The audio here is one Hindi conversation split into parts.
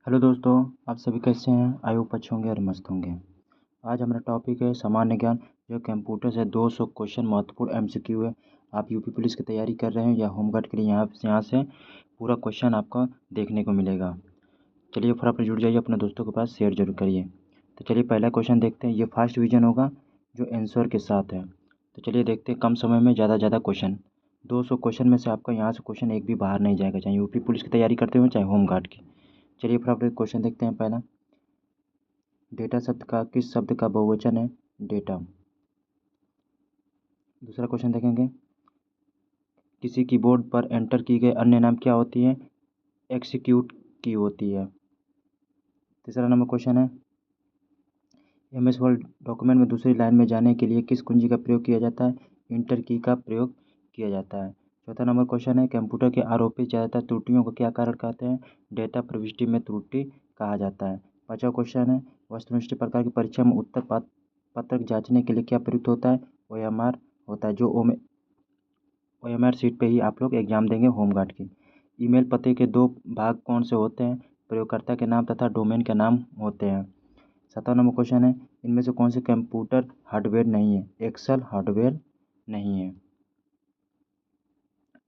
हेलो दोस्तों, आप सभी कैसे हैं? आई होप अच्छे होंगे और मस्त होंगे। आज हमारा टॉपिक है सामान्य ज्ञान, जो कंप्यूटर से 200 क्वेश्चन महत्वपूर्ण एमसीक्यू है। आप यूपी पुलिस की तैयारी कर रहे हैं या होमगार्ड के लिए यहाँ से पूरा क्वेश्चन आपका देखने को मिलेगा। चलिए फटाफट जुड़ जाइए, अपने दोस्तों के पास शेयर जरूर करिए। तो चलिए पहला क्वेश्चन देखते हैं। ये फास्ट डिवीजन होगा जो आंसर के साथ है। तो चलिए देखते हैं, कम समय में ज़्यादा क्वेश्चन। 200 क्वेश्चन में से आपका यहाँ से क्वेश्चन एक भी बाहर नहीं जाएगा, चाहे यूपी पुलिस की तैयारी करते हो चाहे होमगार्ड की। चलिए फटाफट क्वेश्चन देखते हैं। पहला, डेटा शब्द का किस शब्द का बहुवचन है? डेटा। दूसरा क्वेश्चन देखेंगे, किसी कीबोर्ड पर एंटर की गई अन्य नाम क्या होती है? एक्सिक्यूट की होती है। तीसरा नंबर क्वेश्चन है, एमएस वर्ड डॉक्यूमेंट में दूसरी लाइन में जाने के लिए किस कुंजी का प्रयोग किया जाता है? इंटर की का प्रयोग किया जाता है। चौथा नंबर क्वेश्चन है, कंप्यूटर के आरोपित ज़्यादातर त्रुटियों को क्या कारण कहते हैं? डेटा प्रविष्टि में त्रुटि कहा जाता है। पांचवा क्वेश्चन है, वस्तुनिष्ठ प्रकार की परीक्षा में उत्तर पत्रक जांचने के लिए क्या प्रयुक्त होता है? ओएमआर होता है, जो ओएमआर सीट पे ही आप लोग एग्जाम देंगे होमगार्ड की। ईमेल पते के दो भाग कौन से होते हैं? प्रयोगकर्ता के नाम तथा डोमेन के नाम होते हैं। 7वां नंबर क्वेश्चन है, इनमें से कौन से कंप्यूटर हार्डवेयर नहीं है? एक्सेल हार्डवेयर नहीं है।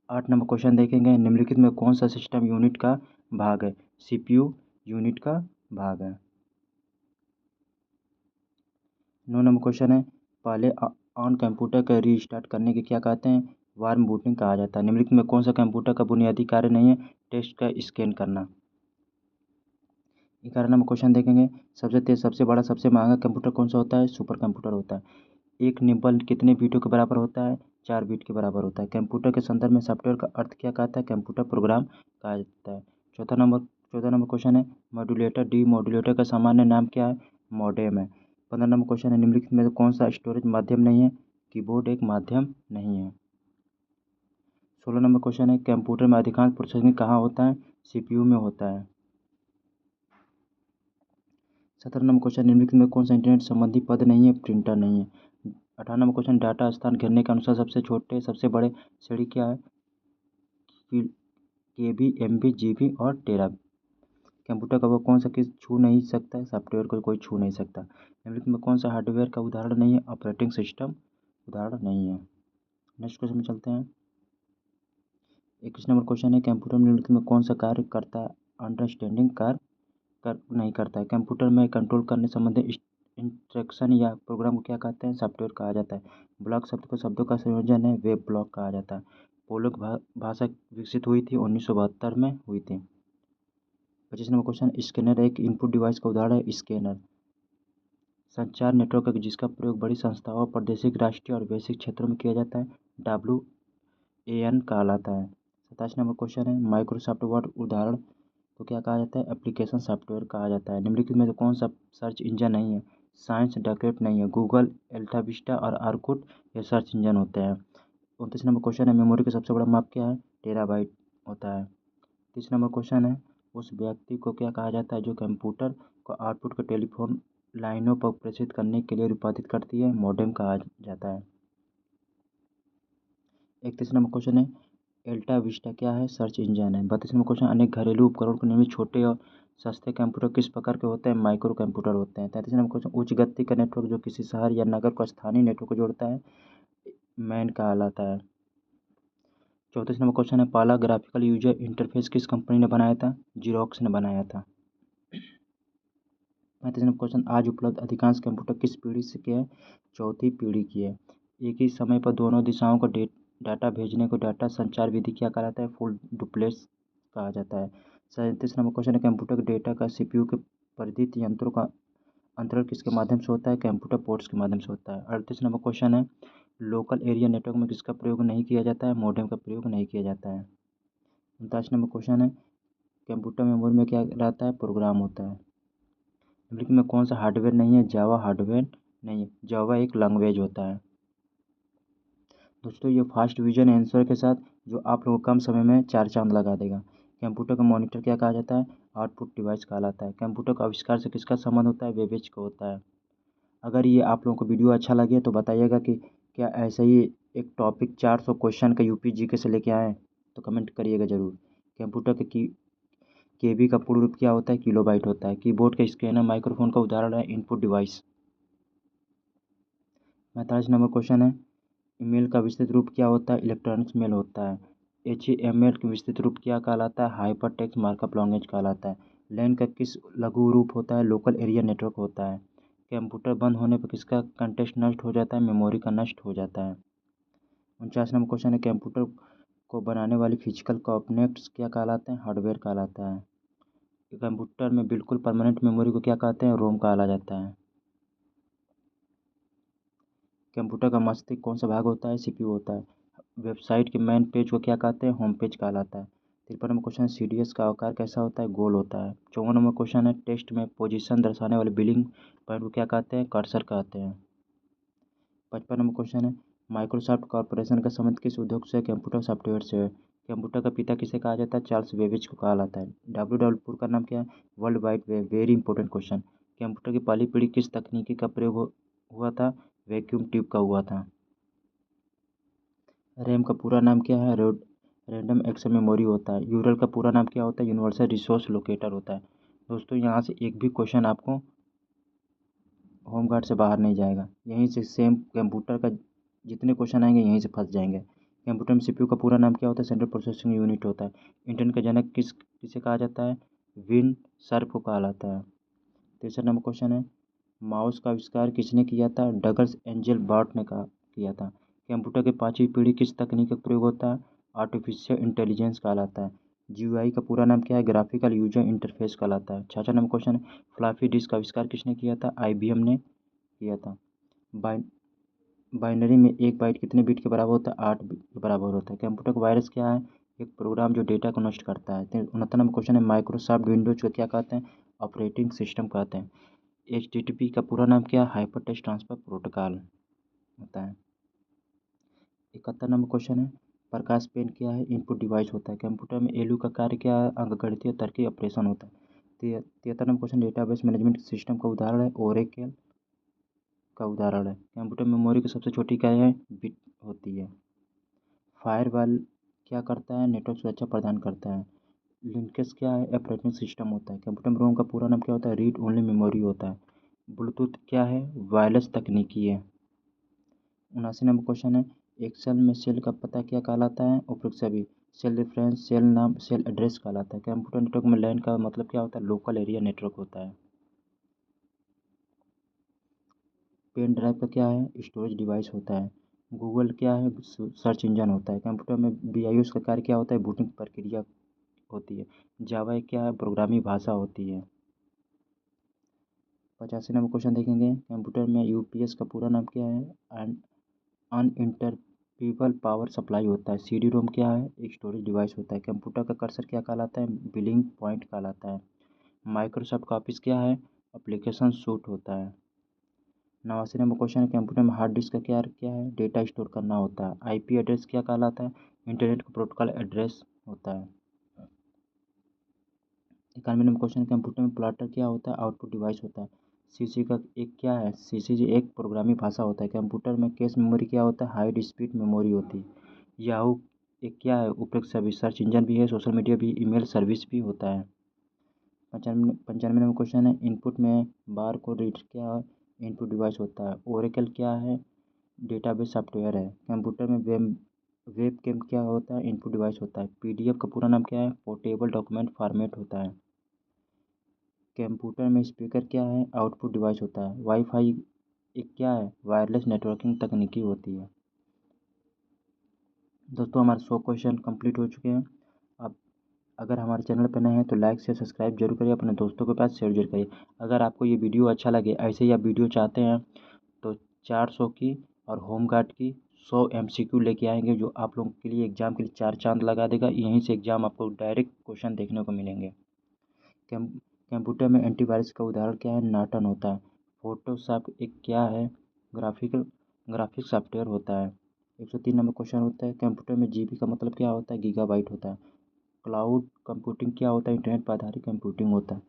8 नंबर क्वेश्चन देखेंगे, निम्नलिखित में कौन सा सिस्टम यूनिट का भाग है? सीपीयू यूनिट का भाग है। 9 नंबर क्वेश्चन है, पहले ऑन कंप्यूटर का रीस्टार्ट करने के क्या कहते हैं? वार्म बूटिंग कहा जाता है। निम्नलिखित में कौन सा कंप्यूटर का बुनियादी कार्य नहीं है? टेक्स्ट का स्कैन करना। 11 नंबर क्वेश्चन देखेंगे, सबसे तेज, सबसे बड़ा, सबसे महंगा कंप्यूटर कौन सा होता है? सुपर कंप्यूटर होता है। एक निबल कितने बीटों के बराबर होता है? 4 बीट के बराबर होता है। कंप्यूटर के संदर्भ में सॉफ्टवेयर का अर्थ क्या कहता है? कंप्यूटर प्रोग्राम कहा जाता है। चौथा नंबर क्वेश्चन है, मॉड्यूलेटर डी मॉड्यूलेटर का सामान्य नाम क्या है? मॉडेम है। 15 नंबर क्वेश्चन है, निम्नलिखित में से कौन सा स्टोरेज माध्यम नहीं है? कीबोर्ड एक माध्यम नहीं है। 16 नंबर क्वेश्चन है, कंप्यूटर में अधिकांश प्रोसेसिंग कहाँ होता है? सीपीयू में होता है। 17 नंबर क्वेश्चन, निम्नलिखित में कौन सा इंटरनेट संबंधी पद नहीं है? प्रिंटर नहीं है। 18 नंबर क्वेश्चन, डाटा स्थान घेरने के अनुसार सबसे छोटे सबसे बड़े श्रेणी क्या है? केबी, एमबी, जीबी और टेरा। कंप्यूटर का वो कौन सा किस छू नहीं सकता? सॉफ्टवेयर को कोई छू नहीं सकता। निम्नलिखित में कौन सा हार्डवेयर का उदाहरण नहीं है? ऑपरेटिंग सिस्टम उदाहरण नहीं है। नेक्स्ट क्वेश्चन में चलते हैं। 21 नंबर क्वेश्चन है, कंप्यूटर में निम्नलिखित में कौन सा कार्य करता है? अंडरस्टैंडिंग कार्य नहीं करता है। कंप्यूटर में कंट्रोल करने संबंधी इंस्ट्रक्शन या प्रोग्राम को क्या कहते हैं? सॉफ्टवेयर कहा जाता है। ब्लॉक शब्द को शब्दों का संयोजन है, वेब ब्लॉक कहा जाता है। पोलक भाषा विकसित हुई थी 1972 में हुई थी। 25 नंबर क्वेश्चन, स्कैनर एक इनपुट डिवाइस का उदाहरण है। स्कैनर संचार नेटवर्क है जिसका प्रयोग बड़ी संस्थाओं, प्रादेशिक, राष्ट्रीय और वैश्विक क्षेत्रों में किया जाता है। WAN कहलाता है। 27 नंबर क्वेश्चन है, माइक्रोसॉफ्ट वर्ड उदाहरण तो क्या कहा जाता है? एप्लीकेशन सॉफ्टवेयर कहा जाता है। निम्नलिखित में से कौन सा सर्च इंजन नहीं है? साइंस डॉक्यूमेंट नहीं है। गूगल, एल्टाविस्टा और आर्कुट ये सर्च इंजन होते हैं। 29 नंबर क्वेश्चन है, मेमोरी का सबसे बड़ा माप क्या है? टेराबाइट होता है। 30 नंबर क्वेश्चन है, उस व्यक्ति को क्या कहा जाता है जो कंप्यूटर को आउटपुट को टेलीफोन लाइनों पर प्रेषित करने के लिए रूपांतरित करती है? मॉडेम कहा जाता है। 31 नंबर क्वेश्चन है, एल्टा विस्टा क्या है? सर्च इंजन है। 32 नंबर क्वेश्चन, अनेक घरेलू उपकरणों को निर्मित छोटे और सस्ते कंप्यूटर किस प्रकार के होते हैं? माइक्रो कंप्यूटर होते हैं। 33 नंबर क्वेश्चन, उच्च गति का नेटवर्क जो किसी शहर या नगर को स्थानीय नेटवर्क को जोड़ता है? मैन कहलाता है। 34 नंबर क्वेश्चन है, पहला ग्राफिकल यूजर इंटरफेस किस कंपनी ने बनाया था? जीरोक्स ने बनाया था। 35 नंबर क्वेश्चन, आज उपलब्ध अधिकांश कंप्यूटर किस पीढ़ी से के हैं? चौथी पीढ़ी की है। एक ही समय पर दोनों दिशाओं को डाटा भेजने को डाटा संचार विधि क्या कहलाता है? फुल डुप्लेक्स कहा जाता है। 37 नंबर क्वेश्चन है, कंप्यूटर के डेटा का सीपीयू के परिधित यंत्रों का अंतरण किसके माध्यम से होता है? कंप्यूटर पोर्ट्स के माध्यम से होता है। 38 नंबर क्वेश्चन है, लोकल एरिया नेटवर्क में किसका प्रयोग नहीं किया जाता है? मॉडेम का प्रयोग नहीं किया जाता है। 39 नंबर क्वेश्चन है, कंप्यूटर मेमोरी में क्या रहता है? प्रोग्राम होता है। निम्नलिखित में कौन सा हार्डवेयर नहीं है? जावा हार्डवेयर नहीं है। जावा एक लैंग्वेज होता है। दोस्तों ये फास्ट डिवीजन आंसर के साथ जो आप लोगों को कम समय में 4 चांद लगा देगा। कंप्यूटर का मॉनिटर क्या कहा जाता है? आउटपुट डिवाइस कहलाता है। कंप्यूटर का आविष्कार से किसका संबंध होता है? बेबेज का होता है। अगर ये आप लोगों को वीडियो अच्छा लगे तो बताइएगा कि क्या ऐसे ही एक टॉपिक 400 क्वेश्चन का यूपी जीके से लेके आएँ, तो कमेंट करिएगा ज़रूर। कंप्यूटर के की केबी का पूर्ण रूप क्या होता है? किलोबाइट होता है। कीबोर्ड का स्कैनर माइक्रोफोन का उदाहरण है इनपुट डिवाइस। 45 नंबर क्वेश्चन है, ईमेल का विस्तृत रूप क्या होता है? इलेक्ट्रॉनिक्स मेल होता है। HTML का विस्तृत रूप क्या कहलाता है? हाइपर टेक्स्ट मार्कअप लैंग्वेज कहलाता है। लैन का किस लघु रूप होता है? लोकल एरिया नेटवर्क होता है। कंप्यूटर बंद होने पर किसका कंटेंट नष्ट हो जाता है? मेमोरी का नष्ट हो जाता है। 49 नंबर क्वेश्चन है, कंप्यूटर को बनाने वाली फिजिकल कंपोनेंट्स क्या कहलाते हैं? हार्डवेयर कहलाता है। कंप्यूटर में बिल्कुल परमानेंट मेमोरी को क्या कहते हैं? रोम कहा जाता है। कंप्यूटर का मस्तिष्क कौन सा भाग होता है? CPU होता है। वेबसाइट के मेन पेज को क्या कहते हैं? होम पेज कहलाता है। 53 नंबर क्वेश्चन, CDS का आकार कैसा होता है? गोल होता है। 54 नंबर क्वेश्चन है, टेक्स्ट में पोजीशन दर्शाने वाले बिलिंग पॉइंट को क्या कहते हैं? कर्सर कहते हैं। 55 नंबर क्वेश्चन है, माइक्रोसॉफ्ट कॉर्पोरेशन का संबंध किस उद्योग से? कंप्यूटर सॉफ्टवेयर से है। कंप्यूटर का पिता किसे कहा जाता है? चार्ल्स बेबेज को कहा जाता है। WWW का नाम क्या है? World wide web. Very important question. Computer की पहली पीढ़ी किस तकनीकी का प्रयोग हुआ था? वैक्यूम ट्यूब का हुआ था। रैम का पूरा नाम क्या है? रैंडम एक्सेस मेमोरी होता है। यूरल का पूरा नाम क्या होता है? यूनिवर्सल रिसोर्स लोकेटर होता है। दोस्तों यहाँ से एक भी क्वेश्चन आपको होम गार्ड से बाहर नहीं जाएगा, यहीं से सेम कंप्यूटर का जितने क्वेश्चन आएंगे यहीं से फंस जाएंगे। कंप्यूटर में CPU का पूरा नाम क्या होता है? सेंट्रल प्रोसेसिंग यूनिट होता है। इंटरनेट का जनक किसे कहा जाता है? विन सर्फ को कहा जाता है। तीसरा नंबर क्वेश्चन है, माउस का आविष्कार किसने किया था? डगलस एंजल बर्ट ने किया था। कंप्यूटर की पांचवी पीढ़ी किस तकनीक का प्रयोग होता है? आर्टिफिशियल इंटेलिजेंस कहलाता है। GUI का पूरा नाम क्या है? ग्राफिकल यूजर इंटरफेस कहलाता है। छठा नंबर क्वेश्चन है, फ्लॉपी डिस्क का आविष्कार किसने किया था? IBM ने किया था। बाइनरी में एक बाइट कितने बिट के बराबर होता है? 8 बिट के बराबर होता है। कंप्यूटर का वायरस क्या है? एक प्रोग्राम जो डेटा को नष्ट करता है। 69 नंबर क्वेश्चन है, माइक्रोसॉफ्ट विंडोज को क्या कहते हैं? ऑपरेटिंग सिस्टम कहते हैं। HTTP का पूरा नाम क्या है? हाइपर टेक्स्ट ट्रांसफर प्रोटोकॉल होता है। 71 नंबर क्वेश्चन है, प्रकाश पेन क्या है? इनपुट डिवाइस होता है। कंप्यूटर में ALU का कार्य क्या है? अंकगणितीय तर्कीय ऑपरेशन होता है। 73 number question, database management system का उदाहरण है? ओरेकल का उदाहरण है। कंप्यूटर मेमोरी की सबसे छोटी इकाई है? बिट होती है। फायरवॉल क्या करता है? नेटवर्क सुरक्षा प्रदान करता है। लिनक्स क्या है? ऑपरेटिंग सिस्टम होता है। कंप्यूटर में रोम का पूरा नाम क्या होता है? रीड ओनली मेमोरी होता है। ब्लूटूथ क्या है? वायरलेस तकनीकी है। 79 नंबर क्वेश्चन है, एक्सेल में सेल का पता क्या कहलाता है? उपयुक्त सभी। सेल रेफरेंस, सेल नाम, सेल एड्रेस कहलाता है। कंप्यूटर नेटवर्क में लैन का मतलब क्या होता है? लोकल एरिया नेटवर्क होता है। पेन ड्राइव का क्या है? स्टोरेज डिवाइस होता है। गूगल क्या है? सर्च इंजन होता है। कंप्यूटर में BIOS का कार्य क्या होता है? बूटिंग प्रक्रिया होती है। जावा क्या है? प्रोग्रामिंग भाषा होती है। 85 नंबर क्वेश्चन देखेंगे, कंप्यूटर में UPS का पूरा नाम क्या है? अनइंटरप्रेटेबल पावर सप्लाई होता है। CD-ROM क्या है? एक स्टोरेज डिवाइस होता है। कंप्यूटर का कर्सर क्या कहलाता है? बिलिंग पॉइंट कहलाता है। माइक्रोसॉफ्ट का ऑफिस क्या है? एप्लीकेशन सूट होता है। 89 नंबर क्वेश्चन है, कंप्यूटर में हार्ड डिस्क का क्या है? डेटा स्टोर करना होता है। IP एड्रेस क्या कहलाता है? इंटरनेट का प्रोटोकॉल एड्रेस होता है। 91 नंबर क्वेश्चन, कंप्यूटर में प्लॉटर क्या होता है? आउटपुट डिवाइस होता है। CC का एक क्या है? CCG एक प्रोग्रामिंग भाषा होता है। कंप्यूटर में कैश मेमोरी क्या होता है? हाई स्पीड मेमोरी होती है। याहू एक क्या है? उपयुक्त सर्विस, सर्च इंजन भी है, सोशल मीडिया भी, ईमेल सर्विस भी होता है। 95 नंबर क्वेश्चन है, इनपुट में बार कोड रीड क्या है? इनपुट डिवाइस होता है। ओरेकल क्या है? डेटाबेस सॉफ्टवेयर है। कंप्यूटर में वेब कैम क्या होता है? इनपुट डिवाइस होता है। PDF का पूरा नाम क्या है? पोर्टेबल डॉक्यूमेंट फॉर्मेट होता है। कंप्यूटर में स्पीकर क्या है? आउटपुट डिवाइस होता है। वाईफाई एक क्या है? वायरलेस नेटवर्किंग तकनीकी होती है। दोस्तों हमारे 100 क्वेश्चन कंप्लीट हो चुके हैं। अब अगर हमारे चैनल पर नए हैं तो लाइक से सब्सक्राइब जरूर करिए, अपने दोस्तों के पास शेयर जरूर करिए। अगर आपको ये वीडियो अच्छा लगे, ऐसे ही आप वीडियो चाहते हैं तो 400 की और होम गार्ड की 100 MCQ लेके आएंगे, जो आप लोगों के लिए एग्ज़ाम के लिए 4 चांद लगा देगा। यहीं से एग्ज़ाम आपको डायरेक्ट क्वेश्चन देखने को मिलेंगे। कम कंप्यूटर में एंटीवायरस का उदाहरण क्या है? नॉर्टन होता है। फोटोशॉप एक क्या है? ग्राफिक सॉफ्टवेयर होता है। 103 नंबर क्वेश्चन होता है, कंप्यूटर में GB का मतलब क्या होता है? गीगाबाइट होता है। क्लाउड कंप्यूटिंग क्या होता है? इंटरनेट पर आधारित कंप्यूटिंग होता है।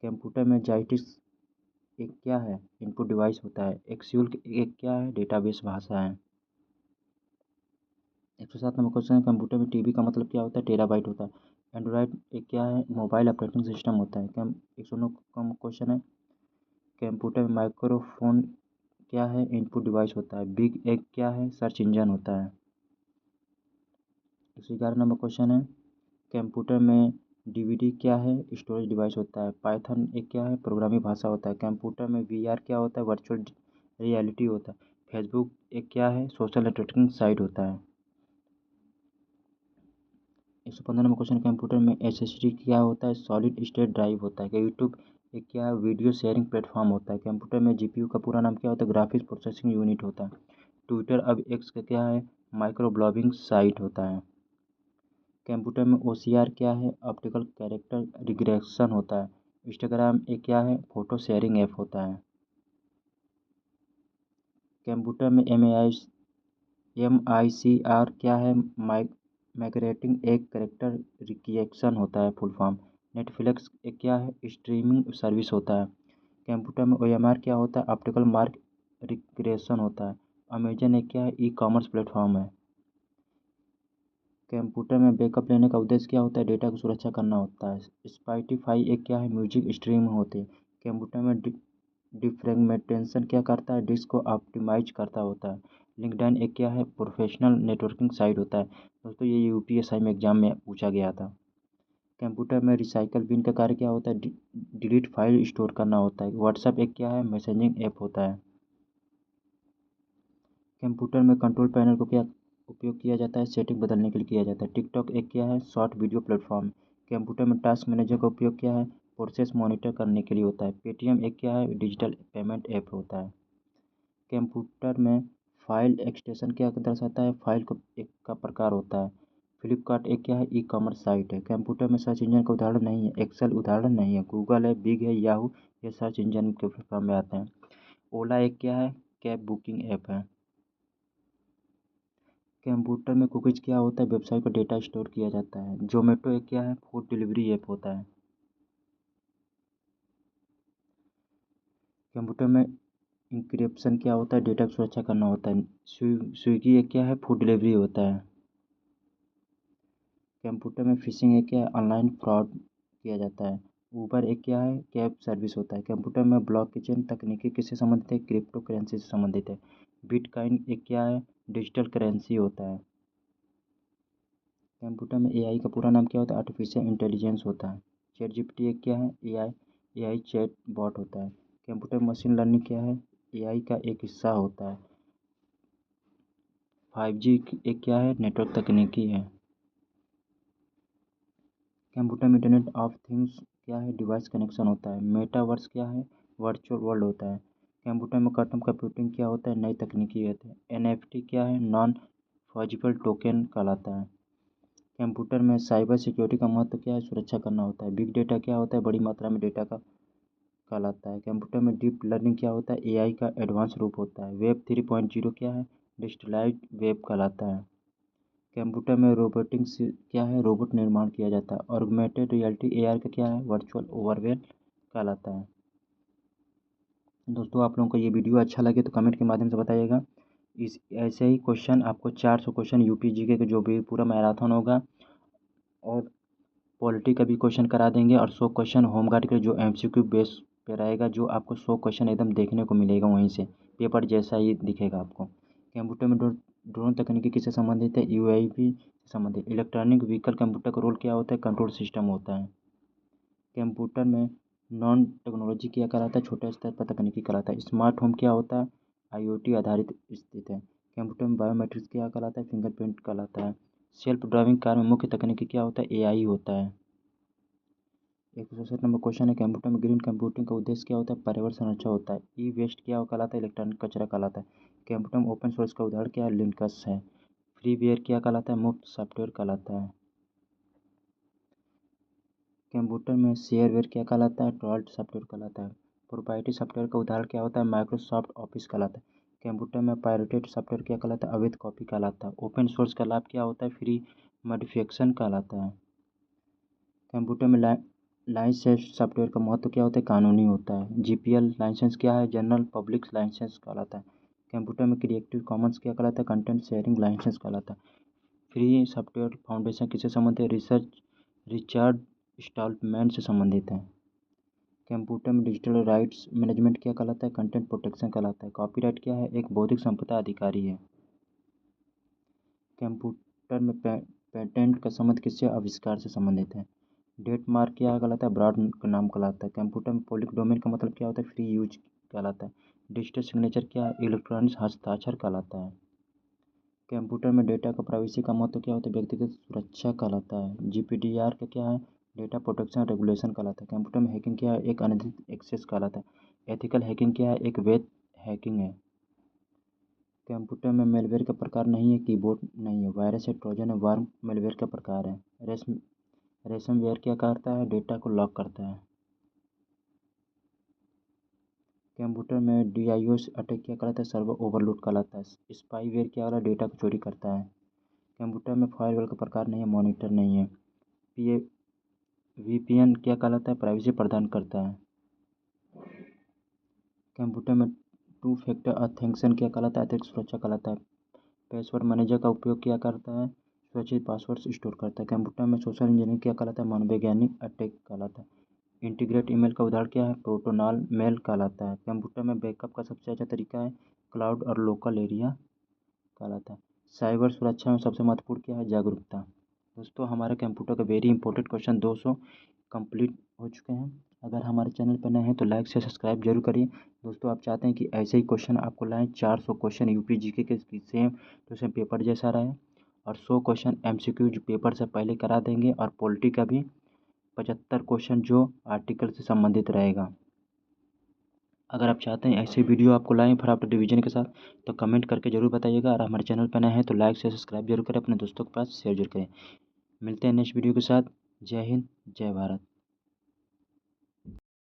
कंप्यूटर में जाइटिस एक क्या है? इनपुट डिवाइस होता है। एक्सियल एक क्या है? डेटाबेस भाषा है। 107 नंबर क्वेश्चन है, कंप्यूटर में TB का मतलब क्या होता है? टेराबाइट होता है। एंड्रॉयड एक क्या है, मोबाइल ऑपरेटिंग सिस्टम होता है। 109 का क्वेश्चन है, कंप्यूटर में माइक्रोफोन क्या है, इनपुट डिवाइस होता है। बिग एक क्या है, सर्च इंजन होता है। 111 नंबर क्वेश्चन है, कंप्यूटर में डीवीडी क्या है, स्टोरेज डिवाइस होता है। पाइथन एक क्या है, प्रोग्रामिंग भाषा होता है। कंप्यूटर में वीआर क्या होता है, वर्चुअल रियलिटी होता है। फेसबुक एक क्या है, सोशल नेटवर्किंग साइट होता है। 115 नंबर क्वेश्चन, कंप्यूटर में एसएसडी क्या होता है, सॉलिड स्टेट ड्राइव होता है। यूट्यूब एक क्या है, वीडियो शेयरिंग प्लेटफॉर्म होता है। कंप्यूटर में जीपीयू का पूरा नाम क्या होता है, ग्राफिक्स प्रोसेसिंग यूनिट होता है। ट्विटर अब एक्स का क्या है, माइक्रो ब्लॉगिंग साइट होता है। कंप्यूटर में ओसीआर क्या है, ऑप्टिकल कैरेक्टर रिग्रेशन होता है। इंस्टाग्राम एक क्या है, फोटो शेयरिंग ऐप होता है। कंप्यूटर में एम आई सी आर क्या है, माइग्रेटिंग एक करेक्टर रिएक्शन होता है फुल फॉर्म। नेटफ्लिक्स एक क्या है, स्ट्रीमिंग सर्विस होता है। कंप्यूटर में ओएमआर क्या होता है, ऑप्टिकल मार्क रिग्रेशन होता है। अमेजन एक क्या है, ई कॉमर्स प्लेटफॉर्म है। कंप्यूटर में बैकअप लेने का उद्देश्य क्या होता है, डेटा की सुरक्षा करना होता है। स्पॉटिफाई एक क्या है, म्यूजिक स्ट्रीम होती है। कंप्यूटर में डिफ्रेगमेंटेशन क्या करता है, डिस्क को ऑप्टिमाइज करता होता है। लिंक्डइन एक क्या है, प्रोफेशनल नेटवर्किंग साइट होता है। दोस्तों ये यूपीएसआई में एग्जाम में पूछा गया था। कंप्यूटर में रिसाइकल बिन का कार्य क्या होता है, डिलीट फाइल स्टोर करना होता है। व्हाट्सएप एक क्या है, मैसेजिंग ऐप होता है। कंप्यूटर में कंट्रोल पैनल को क्या उपयोग किया जाता है, सेटिंग बदलने के लिए किया जाता है। टिकटॉक एक क्या है, शॉर्ट वीडियो प्लेटफॉर्म। कंप्यूटर में टास्क मैनेजर का उपयोग क्या है, प्रोसेस मॉनिटर करने के लिए होता है। पेटीएम एक क्या है, डिजिटल पेमेंट ऐप होता है। कंप्यूटर में फाइल एक्सटेंशन क्या दर्शाता है, फाइल को एक का प्रकार होता है। फ्लिपकार्ट एक क्या है, ई कॉमर्स साइट है। कंप्यूटर में सर्च इंजन का उदाहरण नहीं है, एक्सेल उदाहरण नहीं है। गूगल है, बिग है, याहू ये सर्च इंजन के फॉर्म में आते हैं। ओला एक क्या है, कैब बुकिंग ऐप है। कंप्यूटर में कुकीज़ क्या होता है, वेबसाइट पर डेटा स्टोर किया जाता है। जोमेटो एक क्या है, फूड डिलीवरी ऐप होता है। कंप्यूटर में इंक्रिप्शन क्या होता है, डेटा की सुरक्षा करना होता है। स्विगी एक क्या है, फूड डिलीवरी होता है। कंप्यूटर में फिशिंग एक क्या है, ऑनलाइन फ्रॉड किया जाता है। ऊबर एक क्या है, कैब सर्विस होता है। कंप्यूटर में ब्लॉकचेन तकनीकी किससे संबंधित है, क्रिप्टो करेंसी से संबंधित है। बिटकॉइन एक क्या है, डिजिटल करेंसी होता है। कंप्यूटर में एआई का पूरा नाम क्या होता है, आर्टिफिशियल इंटेलिजेंस होता है। चैट जीपीटी एक क्या है, एआई चैट बॉट होता है। कंप्यूटर में मशीन लर्निंग क्या है, एआई का एक हिस्सा होता है। 5G एक क्या है, नेटवर्क तकनीकी है। कंप्यूटर में इंटरनेट ऑफ थिंग्स क्या है, डिवाइस कनेक्शन होता है। मेटावर्स क्या है, वर्चुअल वर्ल्ड होता है। कंप्यूटर में क्वांटम कंप्यूटिंग क्या होता है, नई तकनीकी होती है। एनएफटी क्या है, नॉन फंजिबल टोकन कहलाता है। कंप्यूटर में साइबर सिक्योरिटी का महत्व क्या है, सुरक्षा करना होता है। बिग डेटा क्या होता है, बड़ी मात्रा में डेटा का कहलाता है। कंप्यूटर में डीप लर्निंग क्या होता है, एआई का एडवांस रूप होता है। वेब 3.0 क्या है, डिजिटलाइज्ड वेब कहलाता है। कंप्यूटर में रोबोटिक्स क्या है, रोबोट निर्माण किया जाता है। ऑगमेंटेड रियलिटी एआर का क्या है, वर्चुअल ओवरवेल कहलाता है। दोस्तों आप लोगों को ये वीडियो अच्छा लगे तो कमेंट के माध्यम से बताइएगा। इस ऐसे ही क्वेश्चन आपको 400 क्वेश्चन यूपी जीके के जो भी पूरा मैराथन होगा और पॉलिटी का भी क्वेश्चन करा देंगे और 100 क्वेश्चन होमगार्ड के जो एमसीक्यू बेस पे रहेगा, जो आपको 100 क्वेश्चन एकदम देखने को मिलेगा वहीं से पेपर जैसा ही दिखेगा आपको। कंप्यूटर में ड्रोन तकनीकी किससे संबंधित है, यूएवी से संबंधित। इलेक्ट्रॉनिक व्हीकल कंप्यूटर का रोल क्या होता है, कंट्रोल सिस्टम होता है। कंप्यूटर में नॉन टेक्नोलॉजी क्या कहलाता है, छोटे स्तर पर तकनीकी कहलाता है। स्मार्ट होम क्या होता है, आईओटी आधारित स्थित है। कंप्यूटर में बायोमेट्रिक्स क्या कहलाता है, फिंगरप्रिंट कहलाता है। सेल्फ ड्राइविंग कार में मुख्य तकनीकी क्या होता है, एआई होता है। 167 नंबर क्वेश्चन है, कंप्यूटर में ग्रीन कंप्यूटिंग का उद्देश्य क्या होता है, पर्यावरण संरक्षण होता है। ई वेस्ट क्या कहलाता है, इलेक्ट्रॉनिक कचरा कहलाता है। कंप्यूटर में ओपन सोर्स का उदाहरण क्या है, लिनक्स है। फ्रीवेयर क्या कहलाता है, मुफ्त सॉफ्टवेयर कहलाता है। कंप्यूटर में शेयरवेयर क्या कहलाता है, ट्रॉल्ड सॉफ्टवेयर कहलाता है। प्रोप्राइटरी सॉफ्टवेयर का उदाहरण क्या होता है, माइक्रोसॉफ्ट ऑफिस कहलाता है। कंप्यूटर में पायरेटेड सॉफ्टवेयर क्या कहलाता है, अवैध कॉपी कहलाता है। ओपन सोर्स का लाभ क्या होता है, फ्री मॉडिफिकेशन कहलाता है। कंप्यूटर में लाइसेंस सॉफ्टवेयर का महत्व क्या होता है, कानूनी होता है। जीपीएल लाइसेंस क्या है, जनरल पब्लिक लाइसेंस कहलाता है। कंप्यूटर में क्रिएटिव कॉमन्स क्या कहलाता है, कंटेंट शेयरिंग लाइसेंस कहलाता है। फ्री सॉफ्टवेयर फाउंडेशन किससे संबंधित है, रिसर्च रिचर्ड स्टॉलमैन से संबंधित है। कंप्यूटर में डिजिटल राइट्स मैनेजमेंट क्या कहलाता है? कंटेंट प्रोटेक्शन कहलाता है। कॉपीराइट क्या है? एक बौद्धिक संपदा अधिकारी है। कंप्यूटर में पेटेंट का संबंध किससे? आविष्कार से संबंधित है। डेट मार्क क्या कहलाता है? ब्रांड का नाम कहलाता है। कंप्यूटर में पब्लिक डोमेन का मतलब क्या होता है? फ्री यूज कहलाता है। डिजिटल सिग्नेचर क्या है? इलेक्ट्रॉनिक हस्ताक्षर कहलाता है। कंप्यूटर में डेटा का प्राइवेसी का महत्व क्या होता है? व्यक्तिगत सुरक्षा कहलाता है। जीपीडीआर का क्या है? डेटा प्रोटेक्शन रेगुलेशन कहलाता है। कंप्यूटर में हैकिंग क्या है? एक अनधिकृत एक्सेस कहलाता है। एथिकल हैकिंग क्या है? एक वैध हैकिंग है। कंप्यूटर में मेलवेयर का प्रकार नहीं है, कीबोर्ड नहीं है, वायरस है, ट्रोजन है, वार्म मेलवेयर का प्रकार है। रेसमवेयर क्या करता है? डेटा को लॉक करता है। कंप्यूटर में डीआईओएस अटैक क्या कहलाता है? सर्वर ओवरलोड कहलाता है। स्पाईवेयर क्या वाला? डेटा को चोरी करता है। कंप्यूटर में फायरवॉल का प्रकार नहीं है, मॉनिटर नहीं है। पी वीपीएन क्या कहलाता है? प्राइवेसी प्रदान करता है। कंप्यूटर में टू फैक्टर ऑथेंटिकेशन क्या कहलाता है? अतिरिक्त सुरक्षा कहलाता है। पासवर्ड मैनेजर का उपयोग क्या करता है? सुरक्षित पासवर्ड स्टोर करता है। कंप्यूटर में सोशल इंजीनियरिंग क्या कहलाता है? मनोवैज्ञानिक अटैक कहलाता है। इंटीग्रेट ईमेल का उदाहरण क्या है? प्रोटोनॉल मेल कहलाता है। कंप्यूटर में बैकअप का सबसे अच्छा तरीका है क्लाउड और लोकल एरिया कहलाता है। साइबर सुरक्षा में सबसे महत्वपूर्ण क्या है? जागरूकता। दोस्तों, हमारे कंप्यूटर का वेरी इंपॉर्टेंट क्वेश्चन 200 कंप्लीट हो चुके हैं। अगर हमारे चैनल पर नए हैं तो लाइक से सब्सक्राइब जरूर करिए। दोस्तों, आप चाहते हैं कि ऐसे ही क्वेश्चन आपको लाएँ 400 क्वेश्चन यूपी जीके के सेम टू सेम पेपर जैसा रहे, और 100 क्वेश्चन एमसीक्यू जो पेपर से पहले करा देंगे, और पॉलिटी का भी 75 क्वेश्चन जो आर्टिकल से संबंधित रहेगा। अगर आप चाहते हैं ऐसे वीडियो आपको लाएँ फिर आफ्टर डिवीजन के साथ, तो कमेंट करके ज़रूर बताइएगा। और हमारे चैनल पर नए हैं तो लाइक से सब्सक्राइब जरूर करें, अपने दोस्तों के पास शेयर जरूर करें। मिलते हैं नेक्स्ट वीडियो के साथ। जय हिंद, जय भारत।